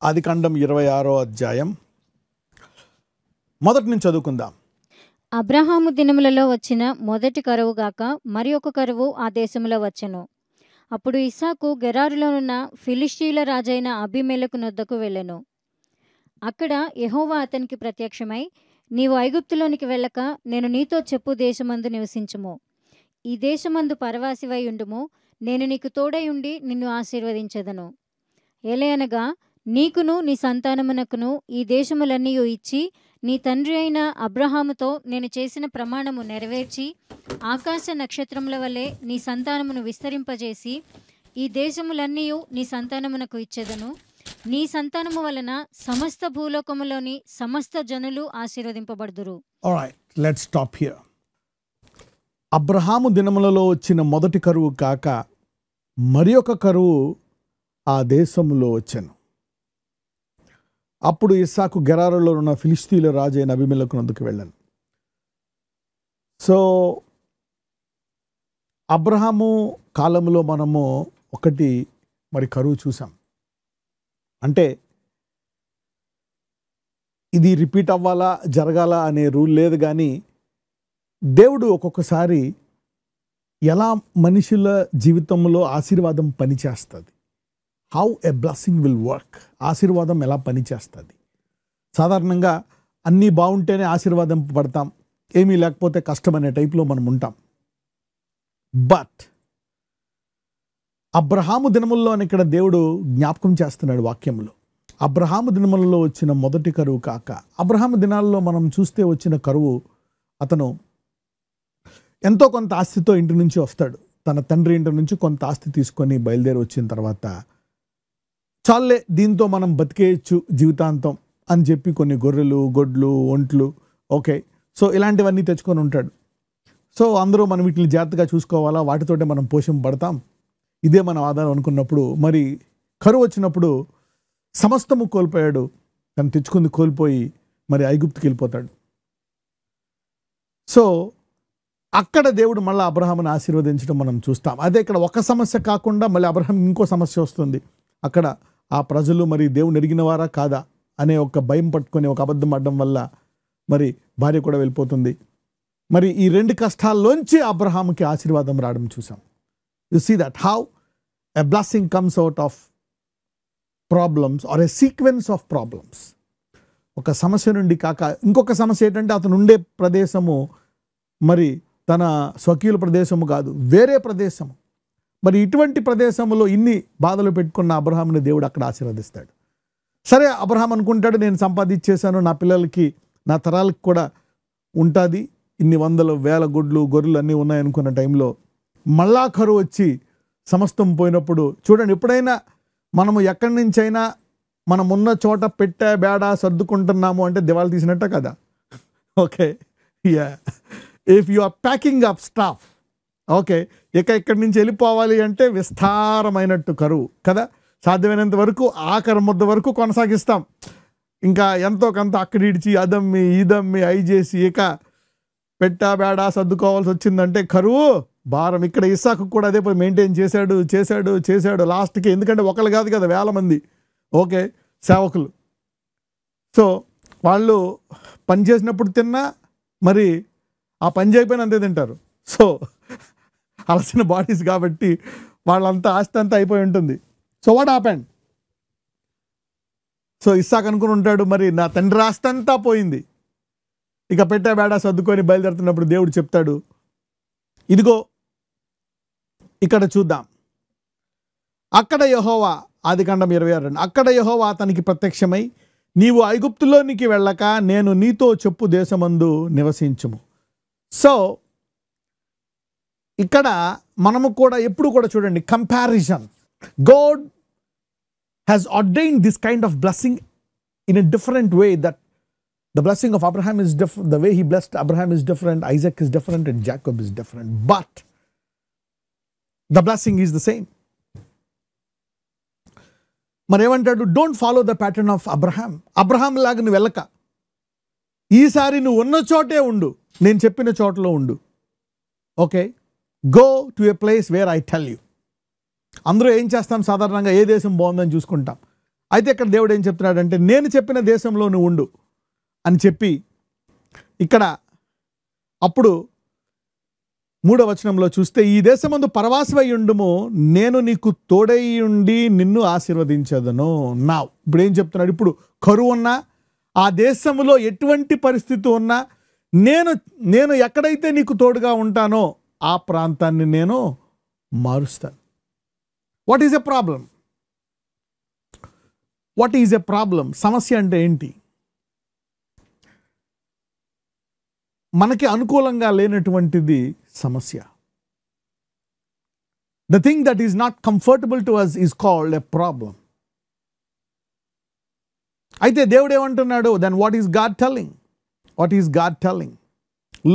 ఆదికాండం 26వ అధ్యాయం మొదటి నుంచి చదువుకుందాం. అబ్రహాము దినములలో వచ్చిన మొదటి కరువు గాక మరి ఒక కరువు ఆ దేశములో వచ్చెను. అప్పుడు ఇస్సాకు గెరారులోనున్న ఫిలిష్తీయుల రాజైన అబీమెలెకు నొద్దకు వెళ్ళెను. అక్కడ యెహోవా అతనికి ప్రత్యక్షమై, నీవు ఐగుప్తులోనికి వెళ్ళక నేను నీతో చెప్పు దేశమందు నివసించుము. ఈ దేశమందు పరవాసివై ఉండుము. నేను నీకు తోడై ఉండి నిన్ను ఆశీర్వదించెదను. ఏలయనగా నీకును నీ సంతానమునకును ఈ దేశములన్నీ ఇచ్చి నీ తండ్రి అయిన అబ్రహాముతో నేను చేసిన ప్రమాణము నెరవేర్చి ఆకాశ నక్షత్రముల వలె నీ సంతానమును విస్తరింపజేసి ఈ దేశములన్నీ నీ సంతానమునకు ఇచ్చెదను. నీ సంతానము వలన సమస్త భూలోకములోని సమస్త జనులు ఆశీర్వదింపబడుదురు. Alright, let's stop here. Abraham దినములలో వచ్చిన మొదటి కరువు కాక మరి ఒక కరువు ఆ దేశంలో వచ్చెను. అప్పుడు ఇస్సాకు గెరారులో ఉన్న ఫిలిష్తీయుల రాజు అయిన అబీమెలెకు నొద్దకు వెళ్ళాను. సో అబ్రహాము కాలంలో మనము ఒకటి మరి కరువు చూసాం. అంటే ఇది రిపీట్ అవ్వాలా జరగాల అనే రూల్ లేదు, కానీ దేవుడు ఒక్కొక్కసారి ఎలా మనుషుల జీవితంలో ఆశీర్వాదం పనిచేస్తుంది, how a blessing will work, ఆశీర్వాదం ఎలా పనిచేస్తుంది. సాధారణంగా అన్నీ బాగుంటేనే ఆశీర్వాదం పడతాం, ఏమీ లేకపోతే కష్టం అనే టైప్లో మనం ఉంటాం. బట్ అబ్రహాము దినముల్లో ఇక్కడ దేవుడు జ్ఞాపకం చేస్తున్నాడు వాక్యంలో. అబ్రహాము దినములలో వచ్చిన మొదటి కరువు కాక, అబ్రహాము దినాల్లో మనం చూస్తే వచ్చిన కరువు, అతను ఎంతో కొంత ఆస్తితో ఇంటి నుంచి వస్తాడు. తన తండ్రి ఇంటి నుంచి కొంత ఆస్తి తీసుకొని బయలుదేరి వచ్చిన తర్వాత చాలే దీంతో మనం బతికేయచ్చు జీవితాంతం అని చెప్పి కొన్ని గొర్రెలు, గొడ్లు, ఒంట్లు, ఓకే, సో ఇలాంటివన్నీ తెచ్చుకొని ఉంటాడు. సో అందరూ మనం వీటిని జాగ్రత్తగా చూసుకోవాలా, వాటితోటే మనం పోషింపబడతాం, ఇదే మన ఆధారం అనుకున్నప్పుడు మరి కరువు వచ్చినప్పుడు సమస్తము కోల్పోయాడు. తను తెచ్చుకుంది కోల్పోయి మరి ఐగుప్తుకి వెళ్ళిపోతాడు. సో అక్కడ దేవుడు మళ్ళీ అబ్రహాముని ఆశీర్వదించడం మనం చూస్తాం. అదే ఇక్కడ ఒక సమస్య కాకుండా మళ్ళీ అబ్రహాం ఇంకో సమస్య వస్తుంది. అక్కడ ఆ ప్రజలు మరి దేవుని ఎరిగిన వారా కాదా అనే ఒక భయం పట్టుకొని ఒక అబద్ధం ఆడడం వల్ల మరి భార్య కూడా వెళ్ళిపోతుంది. మరి ఈ రెండు కష్టాల్లోంచి అబ్రహాముకి ఆశీర్వాదం రావడం చూసాం. You see that how a blessing comes out of problems or a sequence of problems. ఒక సమస్య నుండి కాక ఇంకొక సమస్య ఏంటంటే అతను ఉండే ప్రదేశము మరి తన స్వకీయుల ప్రదేశము కాదు, వేరే ప్రదేశము. మరి ఇటువంటి ప్రదేశంలో ఇన్ని బాధలు పెట్టుకున్న అబ్రహాముని దేవుడు అక్కడ ఆశీర్వదిస్తాడు. సరే, అబ్రహాం అనుకుంటాడు నేను సంపాదించేశాను, నా పిల్లలకి నా తరాలకు కూడా ఉంటుంది, ఇన్ని వందల వేల గుడ్లు గొర్రెలు అన్నీ ఉన్నాయనుకున్న టైంలో మళ్ళా కరువు వచ్చి సమస్తం పోయినప్పుడు చూడండి, ఎప్పుడైనా మనము ఎక్కడి నుంచైనా మనం ఉన్న చోట పెట్టే బేడా సర్దుకుంటున్నాము అంటే దివాళి తీసినట్ట కదా. Okay, yeah, if you are packing up stuff, okay, ఇక్కడి నుంచి వెళ్ళిపోవాలి అంటే విస్తారమైనట్టు కరువు కదా. సాధ్యమైనంత వరకు ఆఖరి ముద్ద వరకు కొనసాగిస్తాం. ఇంకా ఎంతో కొంత అక్కడి ఇడిచి అదమ్మి ఇదమ్మి అయి చేసి ఇక పెట్టా బేడా సర్దుకోవాల్సి వచ్చిందంటే కరువు భారం. ఇక్కడ ఇస్సాకు కూడా అదే మెయింటైన్ చేశాడు లాస్ట్కి. ఎందుకంటే ఒకళ్ళు కాదు కదా, వేల మంది ఓకే సేవకులు. సో వాళ్ళు పని చేసినప్పుడు తిన్నా మరి ఆ పని చేయకపోయినా అంతే తింటారు. సో అలసిన బాడీస్ కాబట్టి వాళ్ళంతా ఆస్తి అంతా అయిపోయి ఉంటుంది. So what happened? సో ఇస్సాకు అనుకుని ఉంటాడు మరి నా తండ్రి ఆస్తి అంతా పోయింది. ఇక పెట్టే బేడా సర్దుకొని బయలుదేరుతున్నప్పుడు దేవుడు చెప్తాడు, ఇదిగో ఇక్కడ చూద్దాం. అక్కడ యెహోవా, ఆదికాండం 26, అక్కడ యెహోవా అతనికి ప్రత్యక్షమై, నీవు ఐగుప్తులోనికి వెళ్ళక నేను నీతో చెప్పు దేశమందు నివసించుము. సో ఇక్కడ మనము కూడా ఎప్పుడు కూడా చూడండి comparison. God has ordained this kind of blessing in a different way. That the blessing of Abraham is different, the way he blessed Abraham is different, Isaac is different, and Jacob is different, but the blessing is the same. మరి ఏమంటాడు? Don't follow the pattern of Abraham. Abraham లాగా నువ్వు వెళ్ళక, ఈసారి నువ్వు ఉన్న చోటే ఉండు, నేను చెప్పిన చోటలో ఉండు. Okay, go to A place where I tell you. అందరూ ఏం చేస్తాం, సాధారణంగా ఏ దేశం బాగుందని చూసుకుంటాం. అయితే ఇక్కడ దేవుడు ఏం చెప్తున్నాడంటే నేను చెప్పిన దేశంలో నువ్వు ఉండు అని చెప్పి ఇక్కడ అప్పుడు 3వ వచనంలో చూస్తే ఈ దేశమందు పరవాసివై ఉండుము, నేను నీకు తోడై ఉండి నిన్ను ఆశీర్వదించదను. నా ఇప్పుడు ఏం చెప్తున్నాడు, ఇప్పుడు కరువు ఉన్నా ఆ దేశంలో ఎటువంటి పరిస్థితి ఉన్నా నేను ఎక్కడైతే నీకు తోడుగా ఉంటానో ఆ ప్రాంతాన్ని నేను మారుస్తాను. What is a problem? What is a problem? సమస్య అంటే ఏంటి? మనకి అనుకూలంగా లేనటువంటిది సమస్య. The thing that is not comfortable to us is called a problem. అయితే దేవుడు ఏమంటున్నాడు? Then what is God telling? What is God telling?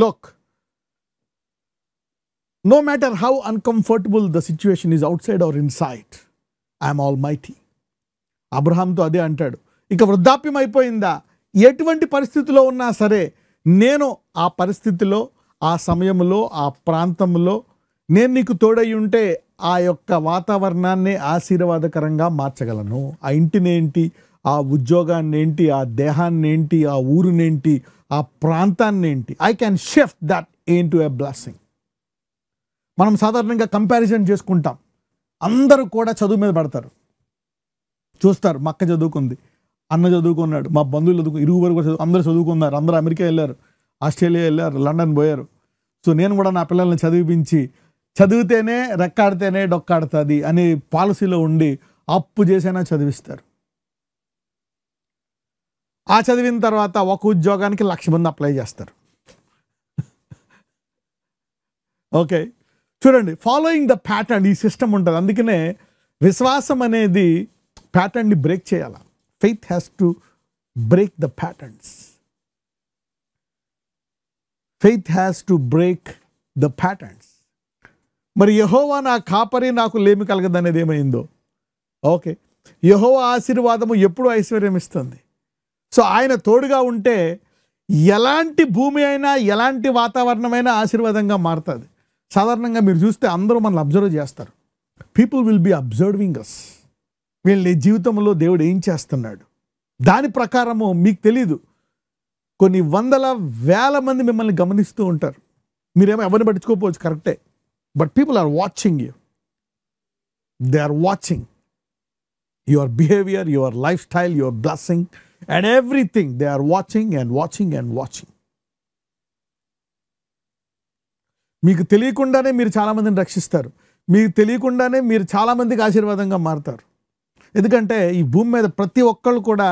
Look, no matter how uncomfortable the situation is outside or inside, I am almighty. అబ్రహాంతో అదే అంటాడు. ఇక వృద్ధాప్యం అయిపోయిందా, ఎటువంటి పరిస్థితిలో ఉన్నా సరే నేను ఆ పరిస్థితిలో, ఆ సమయంలో, ఆ ప్రాంతంలో నేను నీకు తోడై ఉంటే ఆ యొక్క వాతావరణాన్ని ఆశీర్వాదకరంగా మార్చగలను. ఆ ఇంటినేంటి, ఆ ఉద్యోగాన్ని ఏంటి, ఆ దేహాన్ని ఏంటి, ఆ ఊరునేంటి, ఆ ప్రాంతాన్ని ఏంటి, I can shift that in to a blessing. మనం సాధారణంగా కంపారిజన్ చేసుకుంటాం. అందరూ కూడా చదువు మీద పడతారు. చూస్తారు, మా అక్క చదువుకుంది, అన్న చదువుకున్నాడు, మా బంధువులు చదువుకు, ఇరుగు వరకు అందరూ చదువుకున్నారు, అందరూ అమెరికా వెళ్ళారు, ఆస్ట్రేలియా వెళ్ళారు, లండన్ పోయారు. సో నేను కూడా నా పిల్లల్ని చదివించి, చదివితేనే రెక్కాడితేనే డొక్కాడుతుంది అని పాలసీలో ఉండి అప్పు చేసైనా చదివిస్తారు. ఆ చదివిన తర్వాత ఒక ఉద్యోగానికి 1,00,000 మంది అప్లై చేస్తారు. ఓకే, చూడండి, ఫాలోయింగ్ ద ప్యాటర్న్ ఈ సిస్టమ్ ఉంటుంది. అందుకనే విశ్వాసం అనేది ప్యాటర్న్ని బ్రేక్ చేయాలి. Faith has to break the patterns. Faith has to break the patterns. మరి యెహోవా నా కాపరి, నాకు లేమి కలగదనేది ఏమైందో? ఓకే, యెహోవా ఆశీర్వాదము ఎప్పుడు ఐశ్వర్యం ఇస్తుంది. సో ఆయన తోడుగా ఉంటే ఎలాంటి భూమి అయినా, ఎలాంటి వాతావరణమైనా ఆశీర్వాదంగా మారుతుంది. సాధారణంగా మీరు చూస్తే అందరూ మనల్ని అబ్జర్వ్ చేస్తారు. పీపుల్ విల్ బి అబ్జర్వింగ్ అస్. వీళ్ళ జీవితంలో దేవుడు ఏం చేస్తున్నాడు దాని ప్రకారము మీకు తెలీదు. కొన్ని వందల వేల మంది మిమ్మల్ని గమనిస్తూ ఉంటారు. మీరేమో ఎవరిని పట్టించుకోకపోవచ్చు, కరెక్టే, but people are watching you. They are watching your behaviour, your lifestyle, your blessing and everything. They are watching and watching and watching. మీకు తెలియకుండానే మీరు చాలామందిని రక్షిస్తారు. మీకు తెలియకుండానే మీరు చాలామందికి ఆశీర్వాదంగా మారుతారు. ఎందుకంటే ఈ భూమి మీద ప్రతి ఒక్కళ్ళు కూడా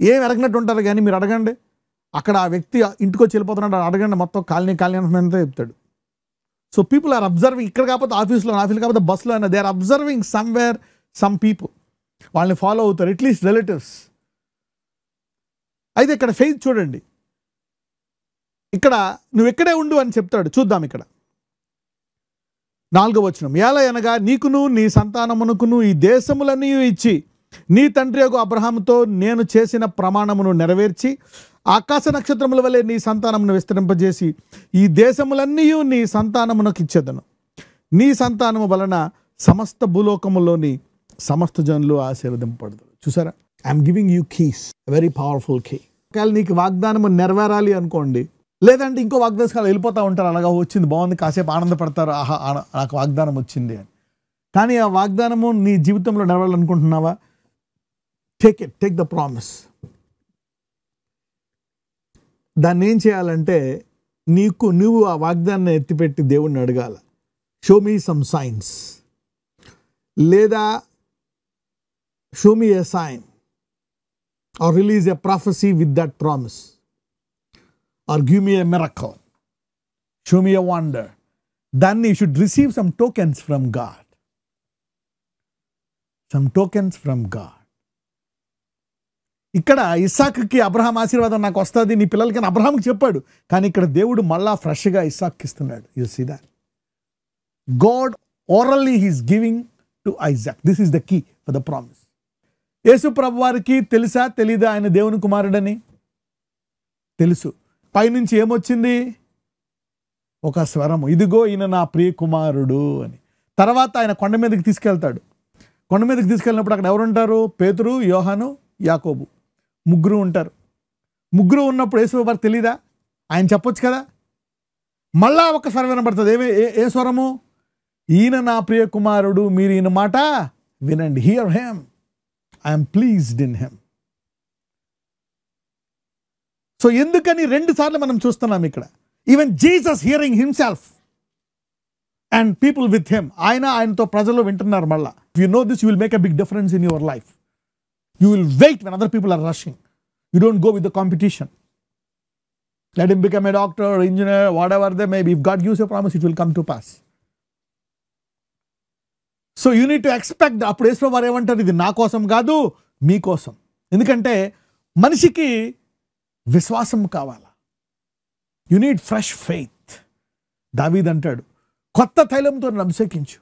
ఏం ఎరగనట్టు ఉంటారు. కానీ మీరు అడగండి, అక్కడ ఆ వ్యక్తి ఇంటికి వచ్చి వెళ్ళిపోతున్నాడు, అడగండి, మొత్తం కాలనీ అంతా చెప్తాడు. So people are observing. ఇక్కడ కాకపోతే ఆఫీస్లో కాకపోతే బస్సులో అయినా they are observing somewhere some people. వాళ్ళని ఫాలో అవుతారు, అట్లీస్ట్ రిలేటివ్స్. అయితే ఇక్కడ ఫెయిత్ చూడండి, ఇక్కడ నువ్వు ఎక్కడే ఉండు అని చెప్తాడు. చూద్దాం ఇక్కడ 4వ వచనం. ఎలా అనగా నీకును నీ సంతానమునకును ఈ దేశములన్నీ ఇచ్చి నీ తండ్రి యొక్క అబ్రహాముతో నేను చేసిన ప్రమాణమును నెరవేర్చి ఆకాశ నక్షత్రముల వలె నీ సంతానమును విస్తరింపజేసి ఈ దేశములన్నీ నీ సంతానమునకు ఇచ్చేదను. నీ సంతానము వలన సమస్త భూలోకములోని సమస్త జనులు ఆశీర్వదింపబడతారు. చూసారా, I'm giving you keys, very powerful key. ఒకవేళ నీకు వాగ్దానము నెరవేరాలి అనుకోండి, లేదంటే ఇంకో వాగ్దానాలు వెళ్ళిపోతూ ఉంటారు. అలాగా వచ్చింది, బాగుంది, కాసేపు ఆనందపడతారు, ఆహా నాకు వాగ్దానం వచ్చింది అని. కానీ ఆ వాగ్దానము నీ జీవితంలో నెరవేరాలనుకుంటున్నావా? Take the promise. దాన్ని ఏం చేయాలంటే నువ్వు ఆ వాగ్దానాన్ని ఎత్తిపెట్టి దేవుణ్ణి అడగాల, షో మీ సమ్ సైన్స్, లేదా show me a sign or release a prophecy with that promise. Or give me a miracle, show me a wonder. Then you should receive some tokens from God. Some tokens from God. ఇక్కడ ఇస్సాకుకి Abraham ఆశీర్వాదం నాకు వస్తుంది, నీ పిల్లలకి అని అబ్రహాంకి చెప్పాడు. కానీ ఇక్కడ దేవుడు మళ్ళా ఫ్రెష్గా ఇస్సాక్కి ఇస్తున్నాడు. You see that God orally he's giving to Isaac. This is the key for the promise. యేసు ప్రభు వారికి తెలుసా తెలీదా ఆయన దేవుని కుమారుడని? తెలుసు. పైనుంచి ఏమొచ్చింది? ఒక స్వరము, ఇదిగో ఈయన నా ప్రియ కుమారుడు అని. తర్వాత ఆయన కొండ మీదకి తీసుకెళ్తాడు. కొండ మీదకి తీసుకెళ్ళినప్పుడు అక్కడ ఎవరు ఉంటారు? పేతురు, యోహాను, యాకోబు, ముగ్గురు ఉంటారు. ముగ్గురు ఉన్నప్పుడు యేసువారికి తెలీదా? ఆయన చెప్పొచ్చు కదా. మళ్ళా ఒక స్వరం వినబడుతుంది. ఏ స్వరము? ఈయన నా ప్రియ కుమారుడు, మీరు ఈయన మాట వినండి. Hear him, I'm pleased in him. So ఎందుకని 2 సార్లు మనం చూస్తున్నాం ఇక్కడ. Even Jesus hearing himself and people with him. ఆయనతో ప్రజలు వింటున్నారు. మళ్ళా you know this, you will make a big difference in your life. You will wait when other people are rushing. You don't go with the competition. Let him become a doctor or engineer, whatever they may be. If God gives a promise, it will come to pass. So you need to expect. అప్పుడు యేసు వారు ఏమంటారు? ఇది నా కోసం కాదు, మీకోసం. ఎందుకంటే మనిషికి విశ్వాసం కావాలా. You need fresh faith. దావీదు అంటాడు, కొత్త తైలంతో నన్ను అభిషేకించు.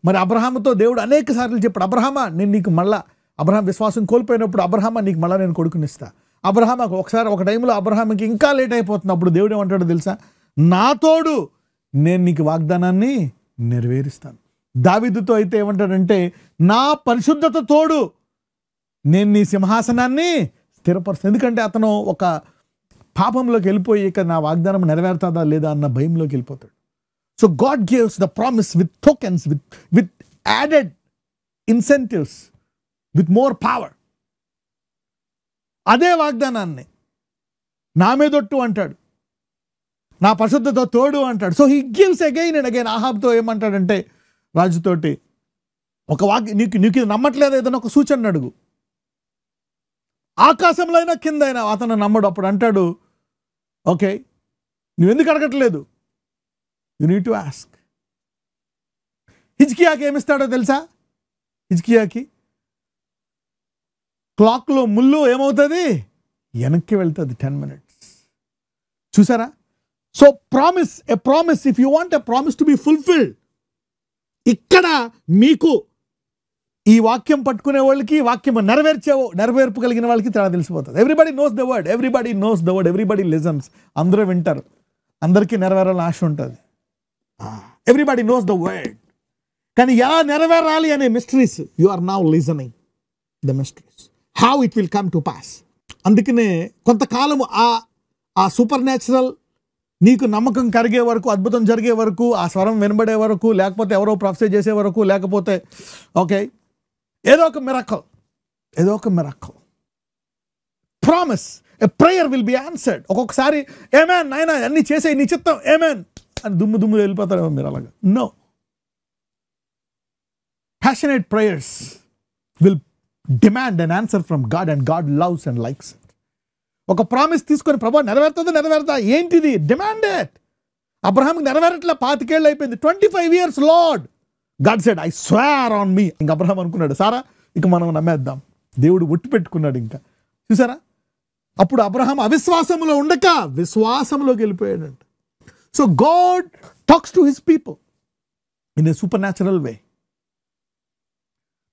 మరి అబ్రహాముతో దేవుడు అనేక సార్లు చెప్పాడు, అబ్రహామా నేను నీకు మళ్ళా, అబ్రహాం విశ్వాసం కోల్పోయినప్పుడు, అబ్రహామా నీకు మళ్ళా నేను కొడుకునిస్తా. అబ్రహాముకు ఒకసారి ఒక టైంలో అబ్రహాముకి ఇంకా లేట్ అయిపోతుంది. అప్పుడు దేవుడు ఏమంటాడో తెలుసా? నా తోడు నేను నీకు వాగ్దానాన్ని నెరవేరుస్తాను. దావీదుతో అయితే ఏమంటాడంటే, నా పరిశుద్ధత తోడు నేను నీ సింహాసనాన్ని స్థిరపరుస్తాను. ఎందుకంటే అతను ఒక పాపంలోకి వెళ్ళిపోయి ఇక నా వాగ్దానం నెరవేరుతుందా లేదా అన్న భయంలోకి వెళ్ళిపోతాడు. So God gives the promise with tokens, with added incentives, with more power. అదే వాగ్దానాన్ని నా మీదొట్టు అంటాడు, నా పరిశుద్ధతో తోడు అంటాడు. So he gives again and again. ఆహాబ్తో ఏమంటాడంటే, రాజుతోటి ఒక నీకు ఇది నమ్మట్లేదు, ఏదైనా ఒక సూచన అడుగు. ఆకాశంలో అయినా కింద అయినా. అతను నమ్మడు. అప్పుడు అంటాడు, ఓకే నువ్వెందుకు అడగట్లేదు? You need to ask. హిజ్కియాకి ఏమిస్తాడో తెలుసా? హిజ్కియాకి క్లాక్లో ముళ్ళు ఏమవుతుంది? వెనక్కి వెళ్తుంది 10 minutes. చూసారా? So promise, a promise, if you want a promise to be fulfilled, ఇక్కడ మీకు ఈ వాక్యం పట్టుకునే వాళ్ళకి, వాక్యం నెరవేర్పగలిగిన వాళ్ళకి తేడా తెలిసిపోతుంది. Everybody knows the word, everybody knows the word, everybody listens. అందరూ వింటారు, అందరికీ నెరవేరాలని ఆశ ఉంటుంది. Everybody knows the word. కానీ ఎలా నెరవేరాలి అనే mysteries you are now listening the mysteries, how it will come to pass. అందుకనే కొంతకాలము ఆ సూపర్ న్యాచురల్ నీకు నమ్మకం కరిగే వరకు, అద్భుతం జరిగే వరకు, ఆ స్వరం వినబడే వరకు, లేకపోతే ఎవరో ప్రొఫెసర్ చేసే వరకు, లేకపోతే ఓకే ఏదో ఒక miracle promise, a prayer will be answered. ఒక్కొక్కసారి ఏమేన్ నాయనా అన్ని చేసే నీ చిత్తం ఏమేన్ అని దుమ్ము వెళ్ళిపోతారేమో మీరు అలాగా. No, passionate prayers will demand an answer from God, and God loves and likes it. ఒక ప్రామిస్ తీసుకొని, ప్రభా నెరవేరుతా ఏంటిది? Demand it. అబ్రహాంకి నెరవేరట్లే, 25 ఏళ్ళు అయిపోయింది, 25 years Lord. God said I swear on me. ఇంకా అబ్రహాం అనుకున్నాడు, సారా ఇక మనం నమ్మేద్దాం. దేవుడు ఒట్టు పెట్టుకున్నాడు. ఇంకా చూసారా? అప్పుడు అబ్రహాం అవిశ్వాసంలో ఉండక విశ్వాసంలోకి వెళ్ళిపోయాడంట. So God talks to his people in a supernatural way.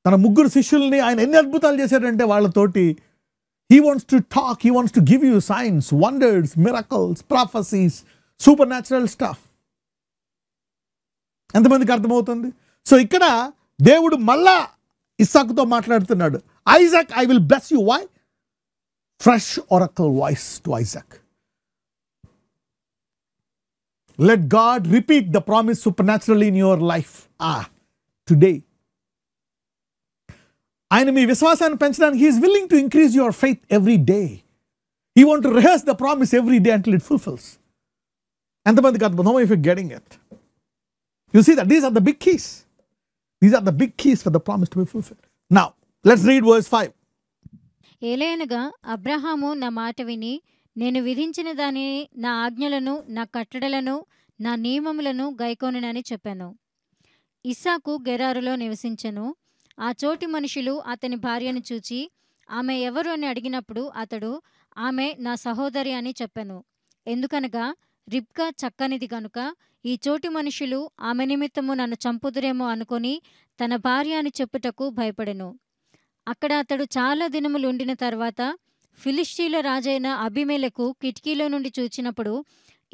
తన 3 శిష్యుల్ని ఆయన ఎన్ని అద్భుతాలు చేశాడంటే వాళ్ళతోటి. He wants to talk, he wants to give you signs, wonders, miracles, prophecies, supernatural stuff. ఎంతమందికి అర్థమవుతుంది? సో ఇక్కడ దేవుడు మళ్ళా ఇస్సాకుతో మాట్లాడుతున్నాడు. Isaac, I will bless you. Why? Fresh oracle voice to Isaac. Let God repeat the promise supernaturally in your life. Today. ఆయన మీ విశ్వాసాన్ని పెంచడానికి he is willing to increase your faith every day. He want to rehearse the promise every day until it fulfills. ఎంతమందికి అర్థం? If you're getting it, you see that these are the big keys. These are the big keys for the promise to be fulfilled. Now let's read verse 5. ఏలయనగా అబ్రహాము నా మాట విని నేను విధించిన దానిని, నా ఆజ్ఞలను, నా కట్టడలను, నా నియమములను గైకొనునని చెప్పాను. ఇస్సాకు గెరారులో నివసించెను. ఆ చోటి మనుషులు అతని భార్యను చూచి ఆమె ఎవరు అని అడిగినప్పుడు అతడు ఆమె నా సహోదరి అని చెప్పెను. ఎందుకనగా రిబ్కా చక్కనిది గనుక ఈ చోటి మనుషులు ఆమె నిమిత్తము నన్ను చంపుదురేమో అనుకొని తన భార్య అని చెప్పుటకు భయపడెను. అక్కడ అతడు చాలా దినములు ఉండిన తర్వాత ఫిలిష్తీయుల రాజైన అబీమెలెకు కిటికీలో నుండి చూచినప్పుడు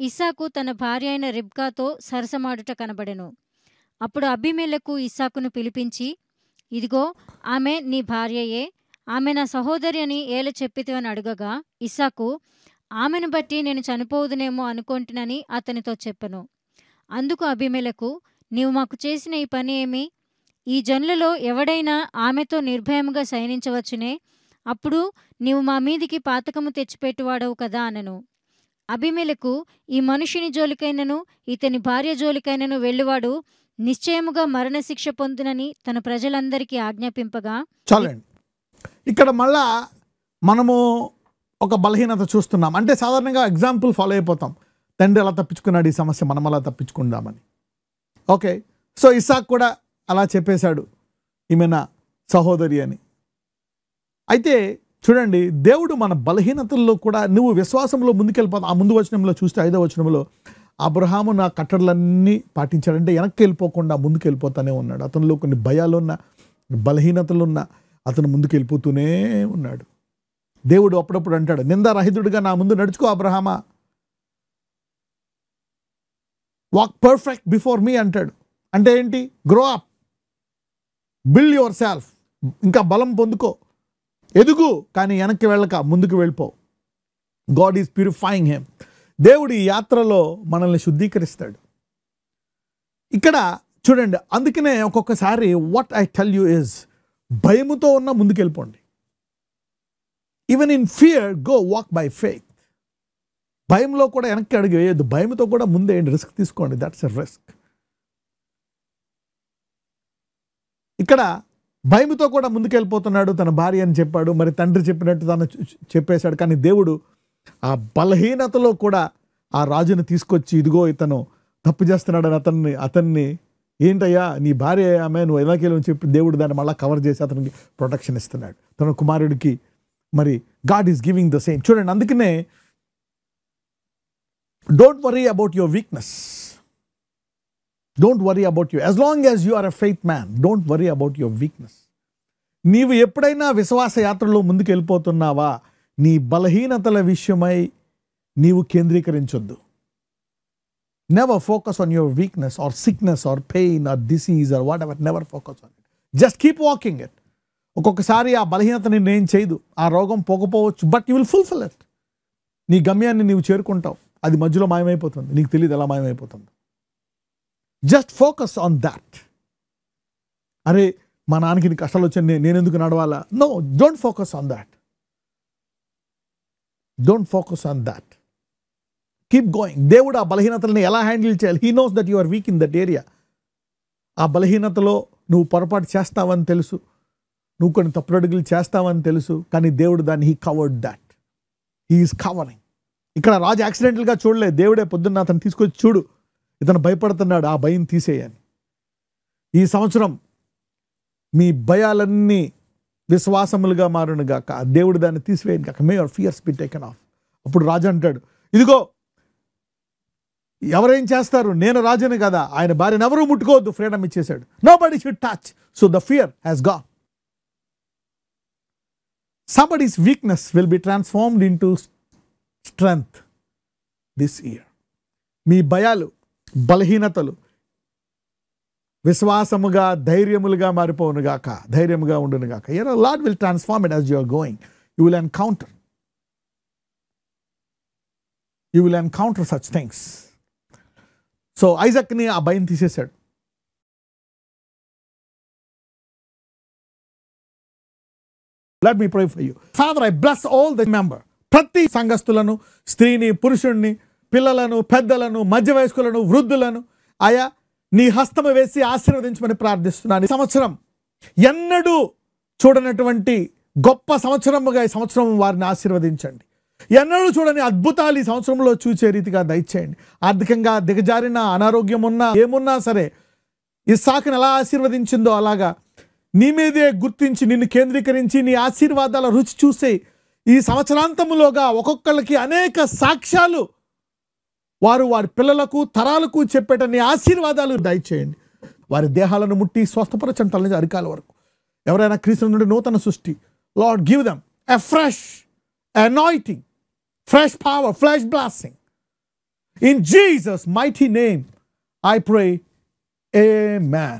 ఇస్సాకు తన భార్య అయిన రిబ్కాతో సరసమాడుట కనబడెను. అప్పుడు అబీమెలెకు ఇస్సాకును పిలిపించి, ఇదిగో ఆమె నీ భార్యయే, ఆమె నా సహోదరి అని ఏల చెప్పితివని అడుగగా ఇస్సాకు, ఆమెను బట్టి నేను చనిపోదునేమో అనుకొంటినని అతనితో చెప్పెను. అందుకు అబీమెలెకు, నీవు మాకు చేసిన ఈ పని ఏమి? ఈ జనులలో ఎవడైనా ఆమెతో నిర్భయముగా శయనించవచ్చునే, అప్పుడు నీవు మా మీదికి పాతకము తెచ్చిపెట్టువాడవు కదా అనెను. అబీమెలెకు, ఈ మనుషుని జోలికైనను ఇతని భార్య జోలికైనను వెళ్ళువాడు నిశ్చయముగా మరణశిక్ష పొందునని తన ప్రజలందరికీ ఆజ్ఞాపింపగా. చాలండి. ఇక్కడ మళ్ళా మనము ఒక బలహీనత చూస్తున్నాం. అంటే సాధారణంగా ఎగ్జాంపుల్ ఫాలో అయిపోతాం. తండ్రి అలా తప్పించుకున్నాడు, ఈ సమస్య మనం అలా తప్పించుకుందామని. ఓకే, సో ఇస్సాకు కూడా అలా చెప్పేశాడు, ఈమె నా సహోదరి అని. అయితే చూడండి, దేవుడు మన బలహీనతల్లో కూడా నువ్వు విశ్వాసంలో ముందుకెళ్ళిపోతావు. ఆ ముందు వచనంలో చూస్తే 5వ వచనంలో అబ్రహాము నా కట్టడలన్నీ పాటించాడంటే వెనక్కి వెళ్ళిపోకుండా ముందుకు వెళ్ళిపోతానే ఉన్నాడు. అతనిలో కొన్ని భయాలున్న, బలహీనతలున్న అతను ముందుకు వెళ్ళిపోతూనే ఉన్నాడు. దేవుడు అప్పుడప్పుడు అంటాడు, నిందారహితుడిగా నా ముందు నడుచుకో అబ్రహామా, వాక్ పర్ఫెక్ట్ బిఫోర్ మీ అంటాడు. అంటే ఏంటి? Grow up, build your self, ఇంకా బలం పొందుకో, ఎదుగు, కానీ వెనక్కి వెళ్ళక ముందుకు వెళ్ళిపో. God is purifying him. దేవుడు ఈ యాత్రలో మనల్ని శుద్ధీకరిస్తాడు. ఇక్కడ చూడండి, అందుకనే ఒక్కొక్కసారి what I tell you is, భయముతో ఉన్న ముందుకు వెళ్ళిపోండి. Even in fear go walk by faith. భయంలో కూడా వెనక్కి అడుగు వేయద్దు, భయంతో కూడా ముందే రిస్క్ తీసుకోండి. That's a risk. ఇక్కడ భయంతో కూడా ముందుకెళ్ళిపోతున్నాడు. తన భార్య అని చెప్పాడు, మరి తండ్రి చెప్పినట్టు తను చెప్పేశాడు. కానీ దేవుడు ఆ బలహీనతలో కూడా ఆ రాజుని తీసుకొచ్చి, ఇదిగో ఇతను తప్పు చేస్తున్నాడని అతన్ని ఏంటయ్యా నీ భార్య ఆమె, నువ్వు ఎలాకెళ్ళని చెప్పి దేవుడు దాన్ని మళ్ళీ కవర్ చేసి అతనికి ప్రొటెక్షన్ ఇస్తున్నాడు. తన కుమారుడికి మరి God is giving the same. చూడండి, అందుకనే don't worry about your weakness. Don't worry about you. As long as you are a faith man, don't worry about your weakness. నీవు ఎప్పుడైనా విశ్వాస యాత్రలో ముందుకు వెళ్ళిపోతున్నావా, నీ బలహీనతల విషయమై నీవు కేంద్రీకరించొద్దు. Never focus on your weakness or sickness or pain or disease or whatever. Never focus on it. Just keep walking it. ఒక్కొక్కసారి ఆ బలహీనత నిన్ను ఏం చేయదు, ఆ రోగం పోకపోవచ్చు, but you will fulfil it. నీ గమ్యాన్ని నీవు చేరుకుంటావు. అది మధ్యలో మాయమైపోతుంది, నీకు తెలియదు ఎలా మాయమైపోతుంది. Just focus on that. అరే మా నాన్నకి నీ కష్టాలు వచ్చాయి, నేను ఎందుకు నడవాలా? No, don't focus on that. Don't focus on that. Keep going. దేవుడు ఆ బలహీనతల్ని ఎలా హ్యాండిల్ చేయాలి, he knows that you are weak in that area. ఆ బలహీనతలో నువ్వు పొరపాటు చేస్తావని తెలుసు, నువ్వు కొన్ని తప్పుడడుగులు చేస్తావని తెలుసు, కానీ దేవుడు దాన్ని he covered that. He is covering. ఇక్కడ రాజు యాక్సిడెంటల్గా చూడలేదు, దేవుడే పొద్దున్న అతను తీసుకొచ్చి, చూడు ఇతను భయపడుతున్నాడు, ఆ భయం తీసేయని. ఈ సంవత్సరం మీ భయాలన్నీ విశ్వాసములుగా మారును గాక, దేవుడు దాన్ని తీసివేయను గాక. మే your fears be taken of. అప్పుడు రాజు అంటాడు, ఇదిగో ఎవరేం చేస్తారు, నేను రాజుని కదా, ఆయన భార్యను ఎవరూ ముట్టుకోవద్దు, ఫ్రీడమ్ ఇచ్చేశాడు. Nobody should touch. So the fear has gone. Somebody's weakness will be transformed into strength this year. మీ భయాలు, బలహీనతలు విశ్వాసముగా, ధైర్యములుగా మారిపోనుగాక, ధైర్యముగా ఉండునుగాక. Lord will transform it as you are going. You will encounter such things. So ఐజాక్ని ఆ భయం తీసేశాడు. Let me pray for you. Father, I bless all the member. ప్రతి సంఘస్థులను, స్త్రీని, పురుషుణ్ణి, పిల్లలను, పెద్దలను, మధ్య వయస్కులను, వృద్ధులను ఆయా నీ హస్తము వేసి ఆశీర్వదించమని ప్రార్థిస్తున్నాను. ఈ సంవత్సరం ఎన్నడూ చూడనటువంటి గొప్ప సంవత్సరముగా ఈ సంవత్సరం వారిని ఆశీర్వదించండి. ఎన్నడూ చూడని అద్భుతాలు ఈ సంవత్సరంలో చూసే రీతిగా దయచేయండి. ఆర్థికంగా దిగజారిన, అనారోగ్యం ఉన్నా, ఏమున్నా సరే ఇస్సాకును ఎలా ఆశీర్వదించిందో అలాగా నీ మీదే గుర్తించి, నిన్ను కేంద్రీకరించి, నీ ఆశీర్వాదాల రుచి చూసే ఈ సంవత్సరాంతములోగా ఒక్కొక్కరికి అనేక సాక్ష్యాలు వారు వారి పిల్లలకు, తరాలకు చెప్పేట నీ ఆశీర్వాదాలు దయచేయండి. వారి దేహాలను ముట్టి స్వస్థపరచండి, తల నుంచి అరికాల వరకు. ఎవరైనా క్రీస్తు నుండి నూతన సృష్టి, lord give them a fresh anointing, fresh power, fresh blessing. In Jesus' mighty name, I pray, amen.